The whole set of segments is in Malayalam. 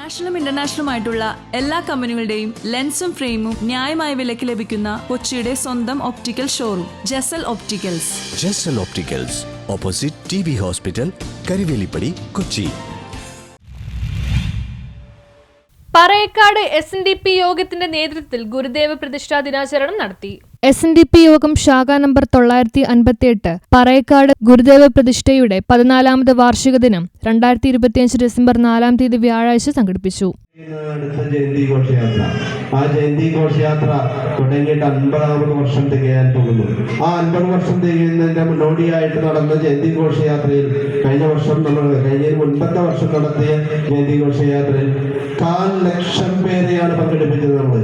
നാഷണലും ഇന്റർനാഷണലുമായിട്ടുള്ള എല്ലാ കമ്പനികളുടെയും ലെൻസും ഫ്രെയിമും ന്യായമായ വിലയ്ക്ക് ലഭിക്കുന്ന കൊച്ചിയുടെ സ്വന്തം optical showroom Jesal opticals. Jesal opticals, opposite TB hospital, Karuvelippady, Kochi. Parayakkad SNDP യോഗത്തിന്റെ നേതൃത്വത്തിൽ ഗുരുദേവ പ്രതിഷ്ഠാ ദിനാചരണം നടത്തി. SNDP യോഗം ശാഖ നമ്പർ 958 പറയക്കാട് ഗുരുദേവ പ്രതിഷ്ഠയുടെ 14ാമത് വാർഷിക ദിനം 2025 ഡിസംബർ 4 തീയതി വ്യാഴാഴ്ച സംഘടിപ്പിച്ചു. അടുത്ത ജയന്തി ഘോഷയാത്ര, ആ ജയന്തി ഘോഷയാത്ര തുടങ്ങിയിട്ട് 50ാമത് വർഷം തികയാൻ പോകുന്നു. ആ 50 വർഷം തികയുന്നതിന്റെ മുന്നോടിയായിട്ട് നടന്ന ജയന്തി ഘോഷയാത്രയിൽ കഴിഞ്ഞ മുൻപത്തെ വർഷം നടത്തിയ ജയന്തി ഘോഷയാത്രയിൽ 1,00,000 പേരെയാണ് പങ്കെടുപ്പിച്ചത്. നമ്മൾ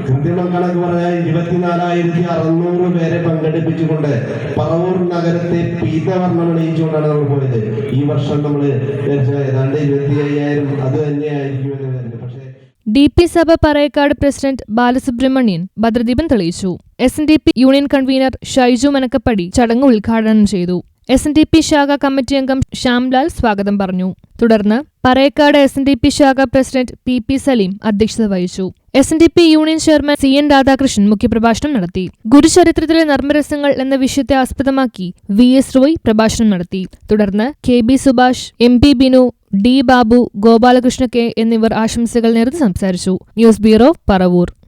കൃത്യമായി കണക്ക് പറഞ്ഞാൽ 24,600 പേരെ പങ്കെടുപ്പിച്ചുകൊണ്ട് പറവൂർ നഗരത്തെ പീതവർണ്ണമണിയിച്ചുകൊണ്ടാണ് നമ്മൾ പോയത്. ഈ വർഷം നമ്മൾ ഏതാണ്ട് 25,000 അത് തന്നെയായിരിക്കുമെന്ന്. DP സഭ പറയക്കാട് പ്രസിഡന്റ് ബാലസുബ്രഹ്മണ്യൻ ഭദ്രദീപം തെളിയിച്ചു. SNDP union convener Shaiju Manakkappady ചടങ്ങ് ഉദ്ഘാടനം ചെയ്തു. SNDP ശാഖ കമ്മിറ്റി അംഗം ശ്യാംലാൽ സ്വാഗതം പറഞ്ഞു. തുടർന്ന് പറയക്കാട് SNDP ശാഖ പ്രസിഡന്റ് PP സലീം അധ്യക്ഷത വഹിച്ചു. SNDP union chairman CN Radhakrishnan മുഖ്യപ്രഭാഷണം നടത്തി. ഗുരുചരിത്രത്തിലെ നർമ്മരസങ്ങൾ എന്ന വിഷയത്തെ ആസ്പദമാക്കി VS റോയ് പ്രഭാഷണം നടത്തി. തുടർന്ന് KB Subhash, MP Binu, D Babu, Gopalakrishna K എന്നിവർ ആശംസകൾ നേർന്ന് സംസാരിച്ചു. News bureau, Paravur.